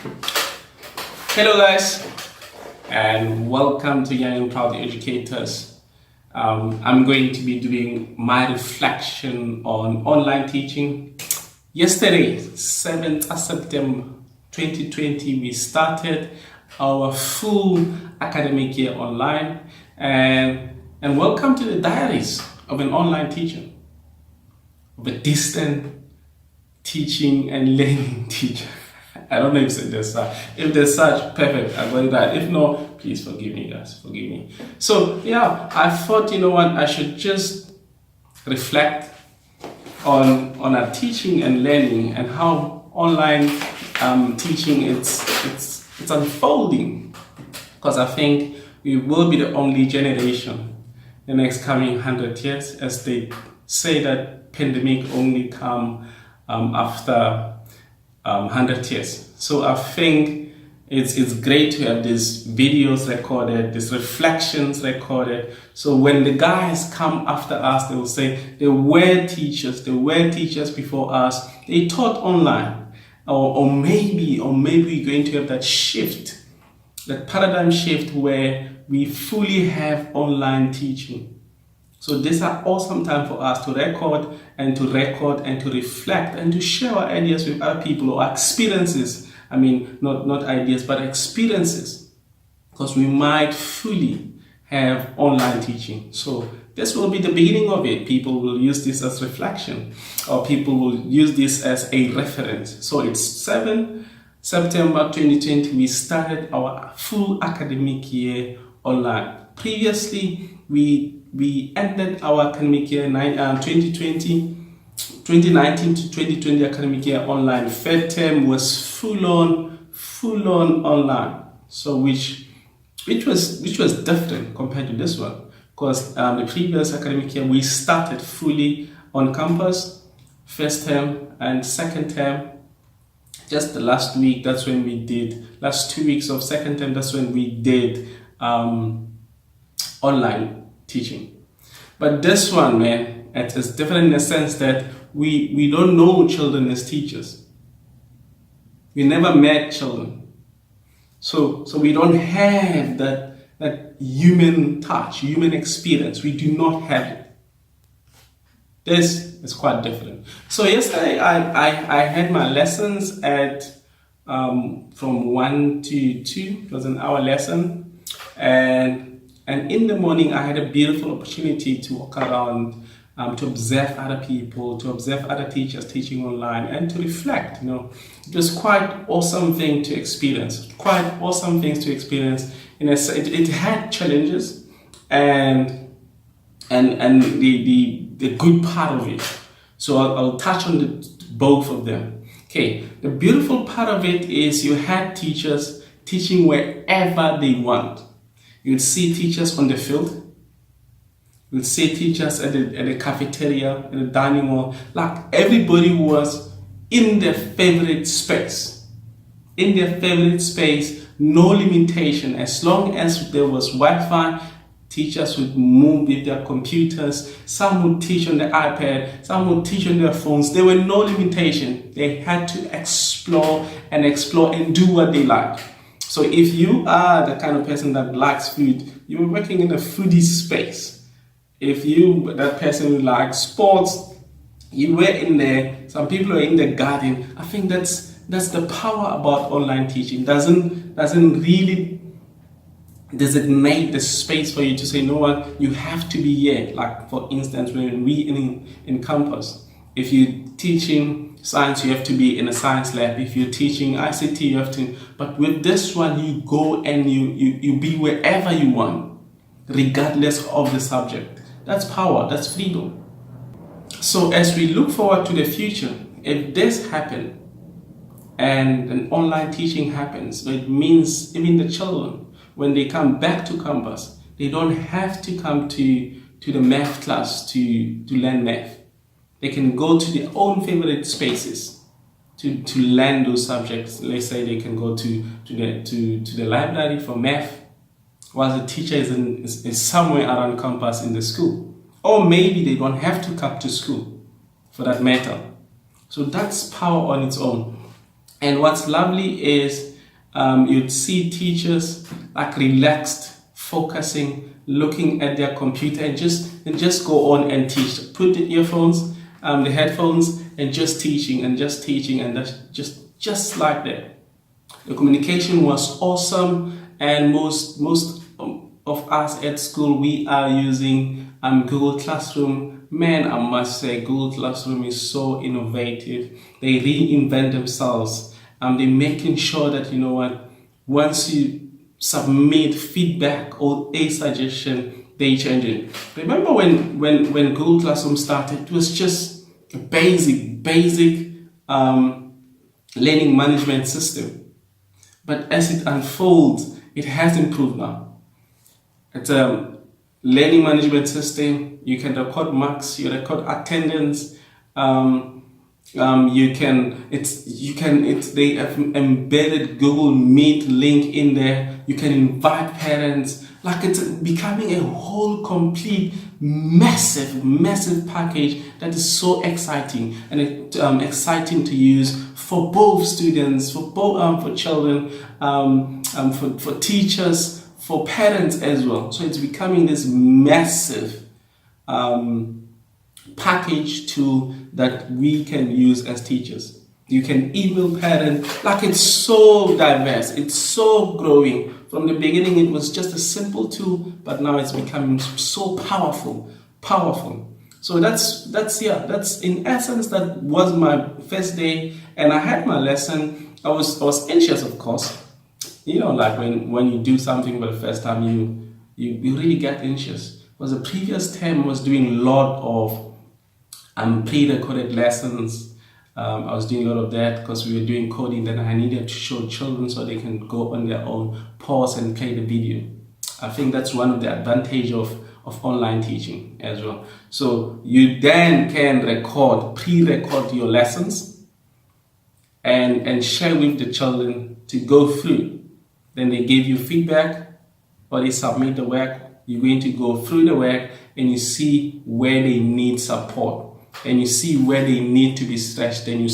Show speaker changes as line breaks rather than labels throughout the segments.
Hello guys, and welcome to Young and Proud Educators. I'm going to be doing my reflection on online teaching. Yesterday, 7th of September 2020, we started our full academic year online, and welcome to the diaries of an online teacher, of a distant teaching and learning teacher. I don't know if there's such, perfect, I got it right. If not, please forgive me, guys, forgive me. So yeah, I thought, you know what, I should just reflect on our teaching and learning and how online teaching it's unfolding, because I think we will be the only generation the next coming 100 years, as they say that pandemic only come after 100 years. So I think it's great to have these videos recorded, these reflections recorded. So when the guys come after us, they will say they were teachers before us. They taught online, or maybe we're going to have that shift, that paradigm shift where we fully have online teaching. So these are awesome time for us to record and to reflect and to share our ideas with other people, or experiences. I mean, not ideas, but experiences, because we might fully have online teaching. So this will be the beginning of it. People will use this as reflection, or people will use this as a reference. So it's 7 September 2020, we started our full academic year online. Previously, we ended our academic year 2019 to 2020 academic year online. Third term was full on online. So which was different compared to this one, because the previous academic year we started fully on campus, first term and second term. Just the last week, that's when we did, last 2 weeks of second term, that's when we did online teaching. But this one, man, it is different in the sense that we don't know children as teachers. We never met children. So we don't have that human touch, human experience. We do not have it. This is quite different. So yesterday I had my lessons at from 1 to 2. It was an hour lesson, and in the morning I had a beautiful opportunity to walk around, to observe other people, to observe other teachers teaching online, and to reflect. You know, it was quite awesome thing to experience. Quite awesome things to experience. It had challenges and the good part of it. So I'll touch on both of them. Okay, the beautiful part of it is you had teachers teaching wherever they want. You'd see teachers on the field. You'd see teachers at the cafeteria, at the dining hall. Like everybody was in their favorite space. In their favorite space, no limitation. As long as there was Wi-Fi, teachers would move with their computers. Some would teach on the iPad, some would teach on their phones. There were no limitation. They had to explore and do what they liked. So if you are the kind of person that likes food, you were working in a foodie space. If you that person who likes sports, you were in there. Some people are in the garden. I think that's the power about online teaching. Doesn't really designate the space for you to say, no one, you have to be here. Like for instance, when we in campus, if you're teaching science, you have to be in a science lab. If you're teaching ICT, you have to. But with this one, you go and you be wherever you want, regardless of the subject. That's power. That's freedom. So as we look forward to the future, if this happens and an online teaching happens, it means even the children, when they come back to campus, they don't have to come to the math class to learn math. They can go to their own favorite spaces to learn those subjects. Let's say they can go to the library for math, while the teacher is somewhere around campus in the school. Or maybe they don't have to come to school for that matter. So that's power on its own. And what's lovely is You'd see teachers like relaxed, focusing, looking at their computer and just go on and teach. Put the earphones, the headphones, and just teaching and that's just like that. The communication was awesome, and most of us at school, we are using Google Classroom. Man, I must say, Google Classroom is so innovative. They reinvent themselves. They're making sure that, you know what, once you submit feedback or a suggestion, they change it. Remember when Google Classroom started, it was just a basic learning management system. But as it unfolds, it has improved now. It's a learning management system. You can record marks, you record attendance. They have embedded Google Meet link in there. You can invite parents. Like, it's becoming a whole complete massive package that is so exciting and exciting to use for both students, for children, for teachers, for parents as well. So it's becoming this massive package tool that we can use as teachers. You can email parents. Like, it's so diverse. It's so growing. From the beginning, it was just a simple tool, but now it's becoming so powerful. So that's in essence, that was my first day, and I had my lesson. I was anxious, of course. You know, like when you do something for the first time, you really get anxious. Because the previous term was doing a lot of pre-recorded lessons. I was doing a lot of that because we were doing coding. Then I needed to show children so they can go on their own, pause and play the video. I think that's one of the advantage of online teaching as well. So you then can pre-record your lessons and share with the children to go through. Then they give you feedback or they submit the work. You're going to go through the work and you see where they need support. And you see where they need to be stretched, then you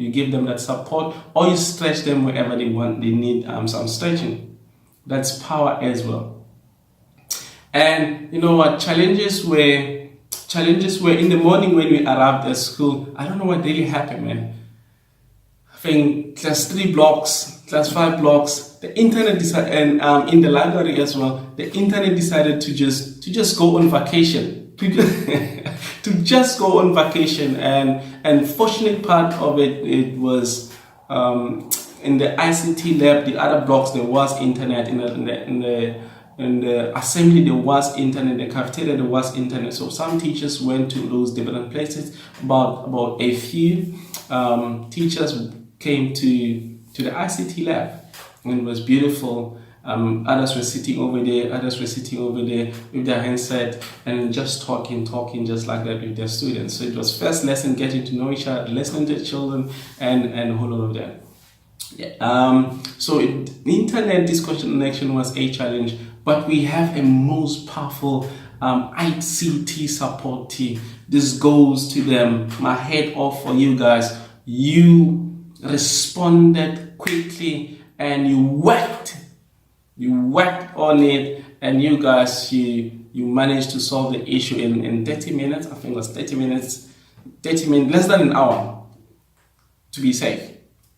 give them that support, or you stretch them wherever they need some stretching. That's power as well. And you know what, challenges were in the morning when we arrived at school. I don't know what really happened, man. I think class 3 blocks, class 5 blocks, the internet decided, and in the library as well, the internet decided to just go on vacation. To just go on vacation, and fortunate part of it was in the ICT lab, the other blocks there was internet, in the assembly there was internet, the cafeteria there was internet. So some teachers went to those different places. About a few teachers came to the ICT lab, and it was beautiful. Others were sitting over there with their handset and just talking just like that with their students. So it was first lesson, getting to know each other, listening to children, and a whole lot of that. Yeah. So internet disconnection was a challenge, but we have a most powerful ICT support team. This goes to them. My head off for you guys. You responded quickly and you worked on it, and you guys, you managed to solve the issue in 30 minutes. I think it was 30 minutes, less than an hour to be safe.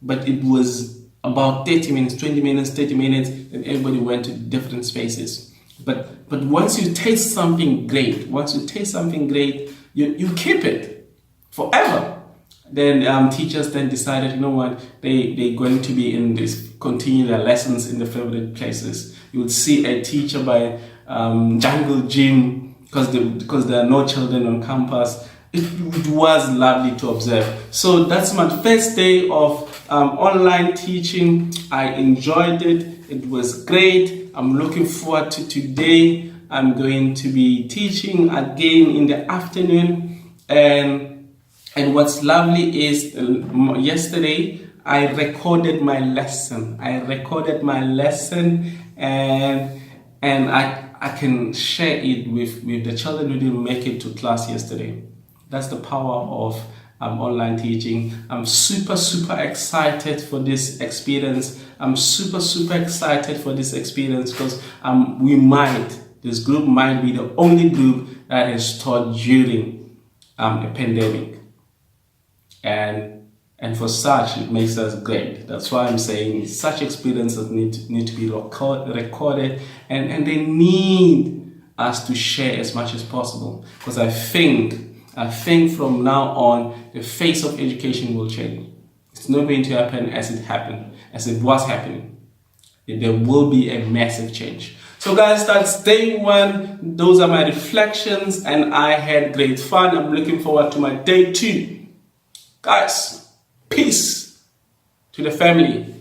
But it was about 30 minutes, 20 minutes, 30 minutes, and everybody went to different spaces. But once you taste something great, you keep it forever. Then teachers then decided, you know what, they're going to be continue their lessons in the favorite places. You would see a teacher by jungle gym because there are no children on campus. It was lovely to observe. So that's my first day of online teaching. I enjoyed it. It was great. I'm looking forward to today. I'm going to be teaching again in the afternoon. And what's lovely is yesterday I recorded my lesson. And I can share it with the children who didn't make it to class yesterday. That's the power of online teaching. I'm super excited for this experience. I'm super excited for this experience because this group might be the only group that is taught during a pandemic. And for such, it makes us great. That's why I'm saying such experiences need to be recorded, and they need us to share as much as possible. Because I think from now on, the face of education will change. It's not going to happen as it was happening. There will be a massive change. So guys, that's day one. Those are my reflections, and I had great fun. I'm looking forward to my day two. Guys, peace to the family.